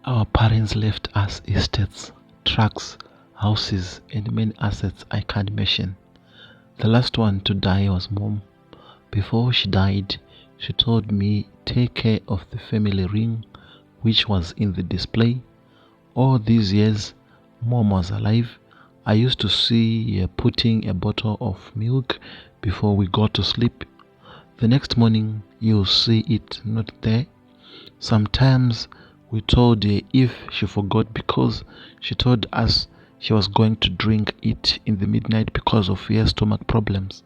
Our parents left us estates, trucks, houses, and many assets I can't mention. The last one to die was Mom. Before she died, she told me take care of the family ring which was in the display. All these years Mom was alive, I used to see her putting a bottle of milk before we go to sleep. The next morning you'll see it not there. Sometimes we told her if she forgot because she told us she was going to drink it in the midnight because of her stomach problems.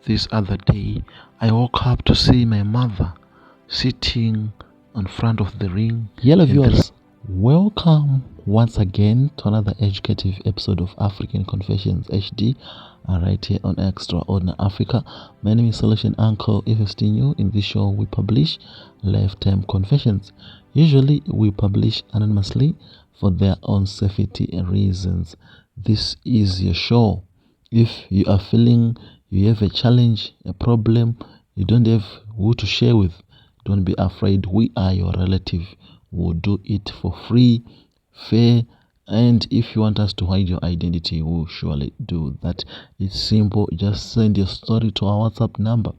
This other day, I woke up to see my mother sitting in front of the ring. Hello viewers, welcome once again to another educative episode of African Confessions HD, right here on Extraordinary Africa. My name is Solution Uncle. If you're still new in this show, we publish lifetime confessions. Usually we publish anonymously for their own safety reasons. This is your show. If you are feeling you have a challenge, a problem, you don't have who to share with, don't be afraid. We are your relative. We'll do it for free, fair, and if you want us to hide your identity, we'll surely do that. It's simple. Just send your story to our WhatsApp number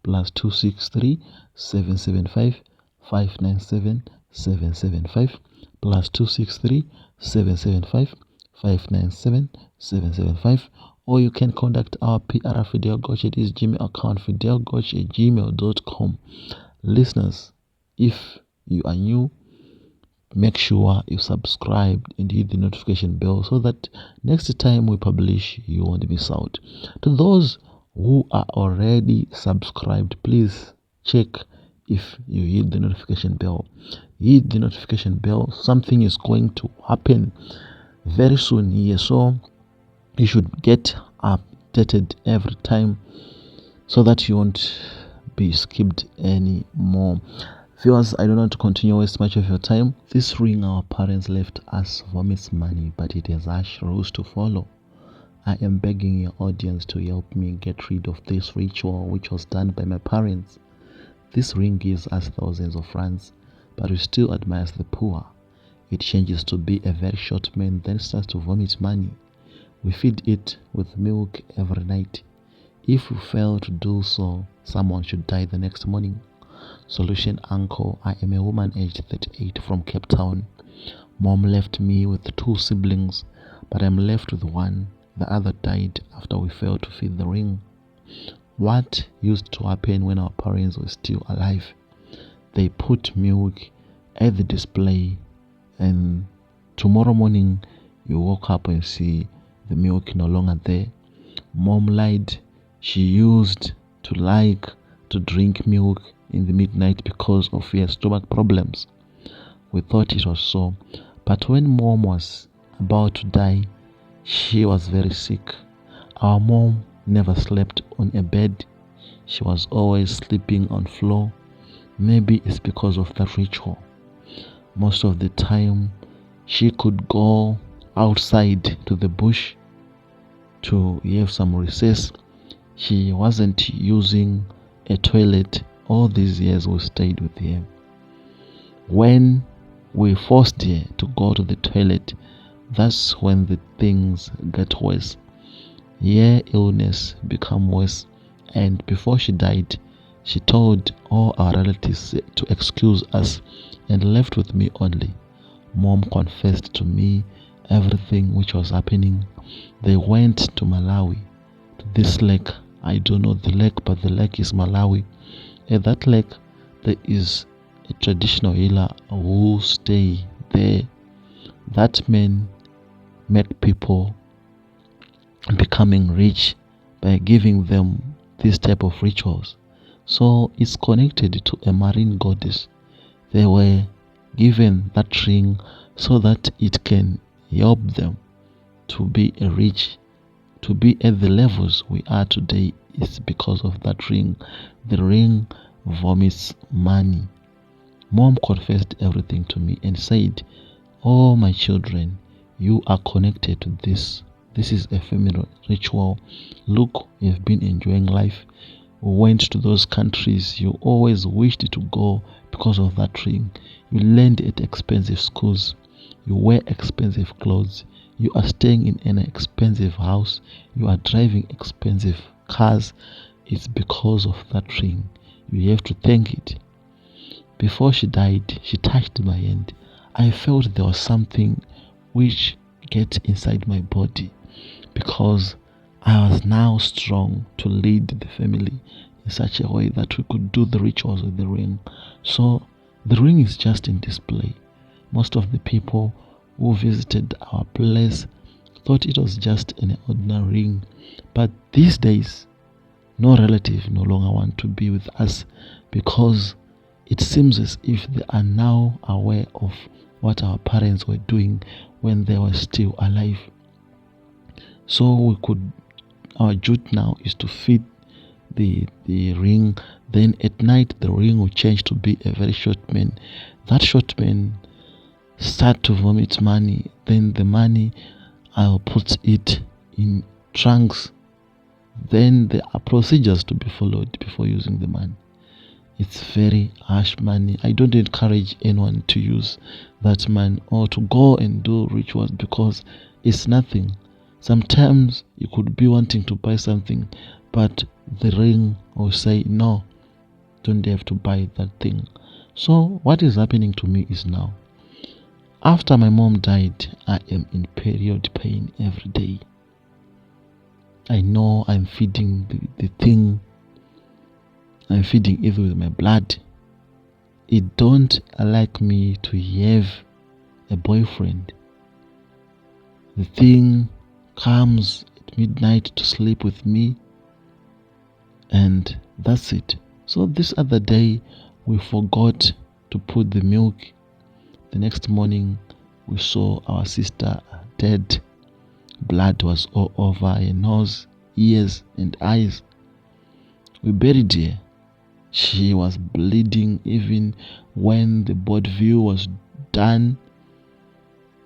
+263 775 597 775 +263 775 597 775, or you can contact our PR Fidelgoch at his Gmail account, fidelgoch@gmail.com. Listeners, if you are new, make sure you subscribe and hit the notification bell so that next time we publish, you won't miss out. To those who are already subscribed, please check if you hit the notification bell. Hit the notification bell. Something is going to happen very soon here, so you should get updated every time so that you won't be skipped anymore. Viewers, I don't want to continue waste much of your time. This ring our parents left us vomits money, but it has harsh rules to follow. I am begging your audience to help me get rid of this ritual which was done by my parents. This ring gives us thousands of rands, but we still admire the poor. It changes to be a very short man, then starts to vomit money. We feed it with milk every night. If we fail to do so, someone should die the next morning. Solution Uncle. I am a woman aged 38 from Cape Town. Mom left me with 2 siblings, but I'm left with one. The other died after we failed to feed the ring. What used to happen when our parents were still alive? They put milk at the display, and tomorrow morning you woke up and see the milk no longer there. Mom lied. She used to like to drink milk in the midnight because of her stomach problems. We thought it was so, but when Mom was about to die, she was very sick. Our mom never slept on a bed. She was always sleeping on floor. Maybe it's because of the ritual. Most of the time she could go outside to the bush to have some recess. She wasn't using a toilet. All these years we stayed with her. When we forced her to go to the toilet, that's when the things get worse. Her illness became worse, and before she died, she told all our relatives to excuse us and left with me only. Mom confessed to me everything which was happening. They went to Malawi, to this lake. I don't know the lake, but the lake is Malawi. At that lake, there is a traditional healer who stay there. That man made people becoming rich by giving them this type of rituals. So it's connected to a marine goddess. They were given that ring so that it can help them to be rich, to be at the levels we are today. Is because of that ring. The ring vomits money. Mom confessed everything to me and said, "Oh, my children, you are connected to this. This is a family ritual. Look, you've been enjoying life. went to those countries you always wished to go because of that ring. You learned at expensive schools. You wear expensive clothes. You are staying in an expensive house. You are driving expensive cars. It's because of that ring. You have to thank it. Before she died, she touched my hand. I felt there was something which get inside my body because I was now strong to lead the family in such a way that we could do the rituals with the ring. So the ring is just in display. Most of the people who visited our place thought it was just an ordinary ring. But these days, no relative no longer want to be with us because it seems as if they are now aware of what our parents were doing when they were still alive. So our duty now is to feed the ring. Then at night the ring will change to be a very short man. That short man start to vomit money. Then the money I'll put it in trunks. Then there are procedures to be followed before using the money. It's very harsh money. I don't encourage anyone to use that money or to go and do rituals because it's nothing. Sometimes you could be wanting to buy something, but the ring will say no, don't have to buy that thing. So what is happening to me is now, after my mom died, I am in period pain every day. I know I'm feeding the thing. I'm feeding it with my blood. It don't like me to have a boyfriend. The thing comes at midnight to sleep with me, and that's it. So this other day we forgot to put the milk. The next morning we saw our sister dead. Blood was all over her nose, ears and eyes. We buried her. She was bleeding even when the board view was done.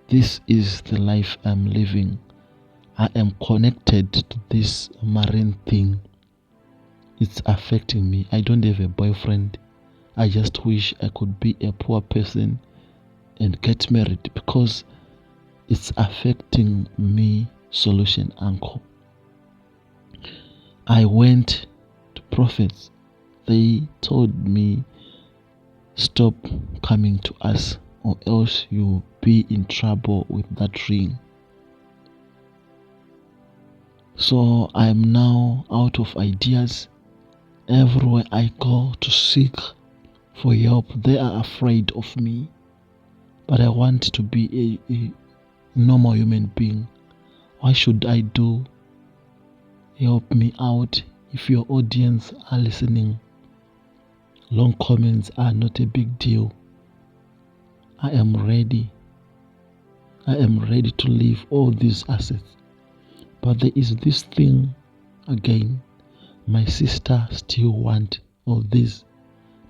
This is the life I'm living. I am connected to this marine thing. It's affecting me. I don't have a boyfriend. I just wish I could be a poor person and get married because it's affecting me. Solution uncle. I went to prophets. They told me stop coming to us or else you'll be in trouble with that ring. So I'm now out of ideas. Everywhere I go to seek for help, they are afraid of me. But I want to be a normal human being. What should I do? Help me out. If your audience are listening, long comments are not a big deal. I am ready. I am ready to leave all these assets. But there is this thing again. My sister still wants all this.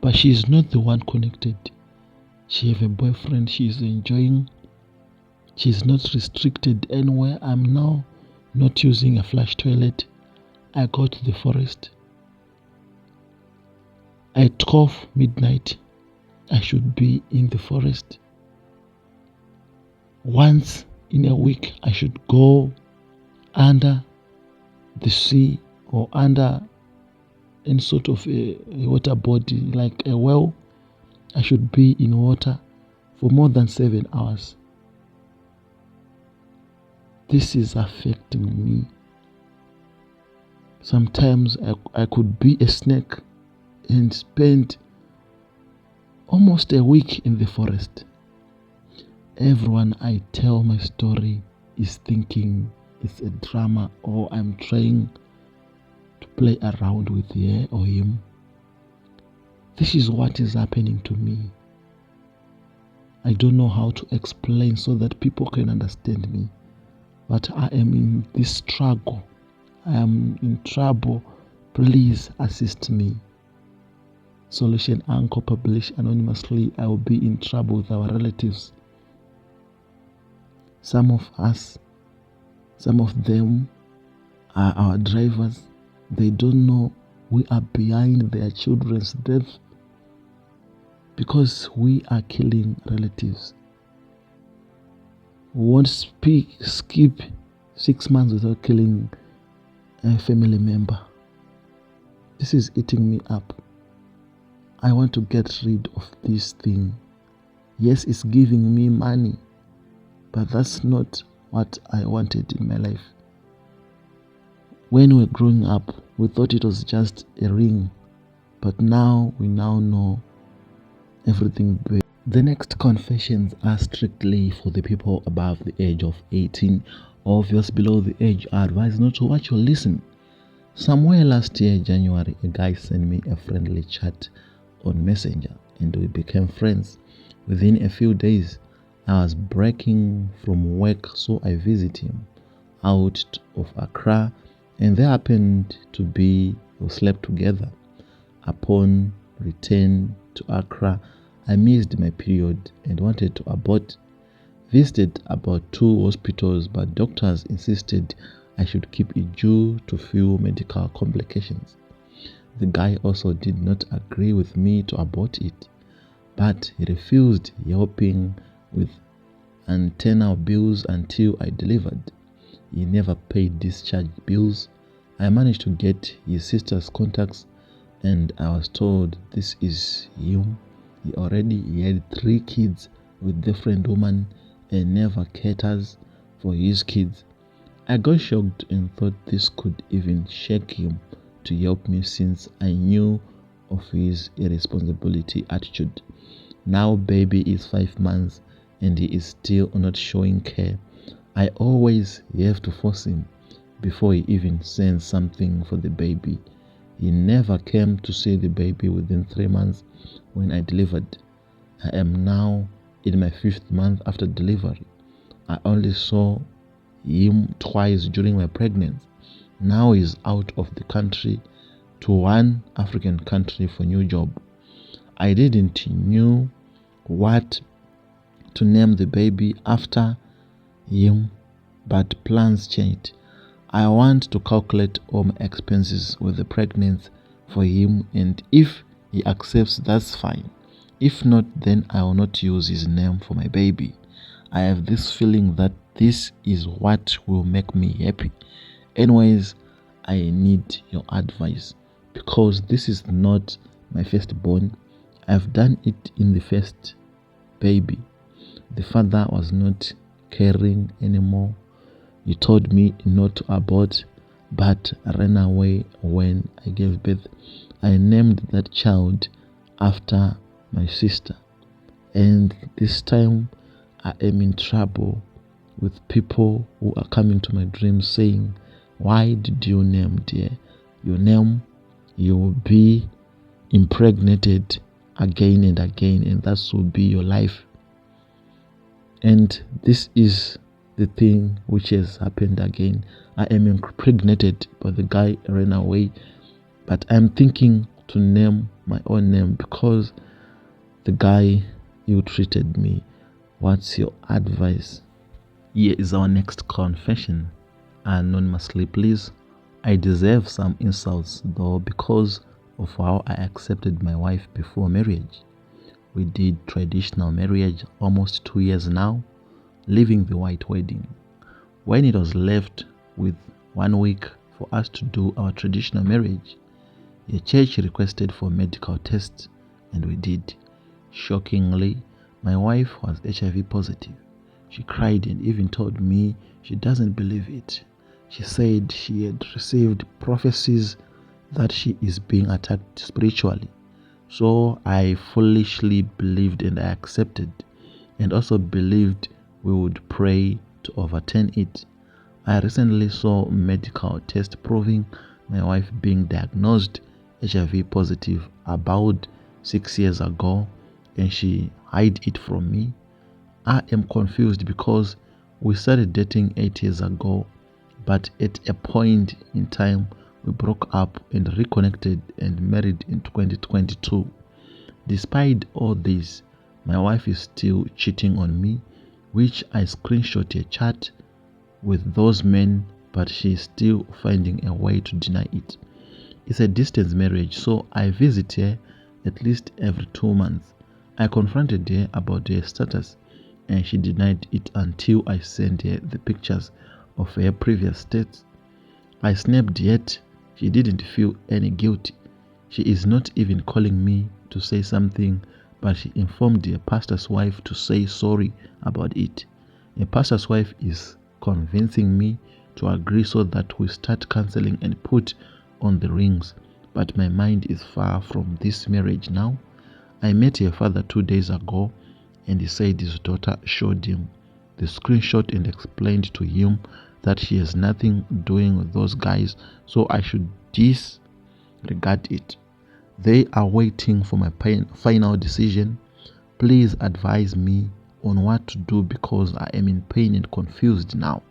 But she is not the one connected. She have a boyfriend she is enjoying. She is not restricted anywhere. I'm now not using a flush toilet. I go to the forest. At 12 midnight, I should be in the forest. Once in a week, I should go under the sea or under any sort of a water body like a well. I should be in water for more than 7 hours. This is affecting me. Sometimes I could be a snake and spend almost a week in the forest. Everyone I tell my story is thinking it's a drama or I'm trying to play around with her or him. This is what is happening to me. I don't know how to explain so that people can understand me. But I am in this struggle. I am in trouble. Please assist me. Solution Uncle published anonymously. I will be in trouble with our relatives. Some of them are our drivers. They don't know We are behind their children's death because we are killing relatives. We won't skip 6 months without killing a family member. This is eating me up. I want to get rid of this thing. Yes, it's giving me money, but that's not what I wanted in my life. When we were growing up, we thought it was just a ring, but now we know everything better. The next confessions are strictly for the people above the age of 18, or those below the age are advised not to watch or listen. Somewhere last year, January, a guy sent me a friendly chat on Messenger and we became friends. Within a few days, I was breaking from work, so I visited him out of Accra, and they happened to be we slept together. Upon return to Accra, I missed my period and wanted to abort. Visited about 2 hospitals, but doctors insisted I should keep it due to few medical complications. The guy also did not agree with me to abort it, but he refused helping with antenatal bills until I delivered. He never paid discharge bills. I managed to get his sister's contacts and I was told this is him. He had 3 kids with different women and never caters for his kids. I got shocked and thought this could even shake him to help me since I knew of his irresponsibility attitude. Now baby is 5 months and he is still not showing care. I always have to force him before he even sends something for the baby. He never came to see the baby within 3 months when I delivered. I am now in my 5th month after delivery. I only saw him twice during my pregnancy. Now he's out of the country to one African country for new job. I didn't know what to name the baby after him, but plans changed. I want to calculate all my expenses with the pregnancy for him, and if he accepts, that's fine. If not, then I will not use his name for my baby. I have this feeling that this is what will make me happy. Anyways, I need your advice because this is not my firstborn. I've done it in the first baby. The father was not caring anymore. He told me not to abort, but ran away when I gave birth. I named that child after my sister, and this time I am in trouble with people who are coming to my dreams saying, why did you name dear? Your name, you will be impregnated again and again, and that will be your life. And this is the thing which has happened again. I am impregnated, but the guy ran away. But I'm thinking to name my own name because the guy you treated me. What's your advice? Here is our next confession. Anonymously, please. I deserve some insults though because of how I accepted my wife before marriage. We did traditional marriage almost 2 years now, leaving the white wedding. When it was left with 1 week for us to do our traditional marriage, the church requested for medical tests and we did. Shockingly, my wife was HIV positive. She cried and even told me she doesn't believe it. She said she had received prophecies that she is being attacked spiritually. So I foolishly believed and I accepted, and also believed we would pray to overturn it. I recently saw a medical test proving my wife being diagnosed HIV positive about 6 years ago, and she hid it from me. I am confused because we started dating 8 years ago, but at a point in time we broke up and reconnected and married in 2022. Despite all this, my wife is still cheating on me, which I screenshot a chat with those men, but she is still finding a way to deny it. It's a distance marriage, so I visit her at least every 2 months. I confronted her about her status and she denied it until I sent her the pictures of her previous states. I snapped, yet she didn't feel any guilty. She is not even calling me to say something, but she informed a pastor's wife to say sorry about it. A pastor's wife is convincing me to agree so that we start counseling and put on the rings. But my mind is far from this marriage now. I met her father 2 days ago and he said his daughter showed him the screenshot and explained to him that she has nothing doing with those guys, so I should disregard it. They are waiting for my final decision. Please advise me on what to do because I am in pain and confused now.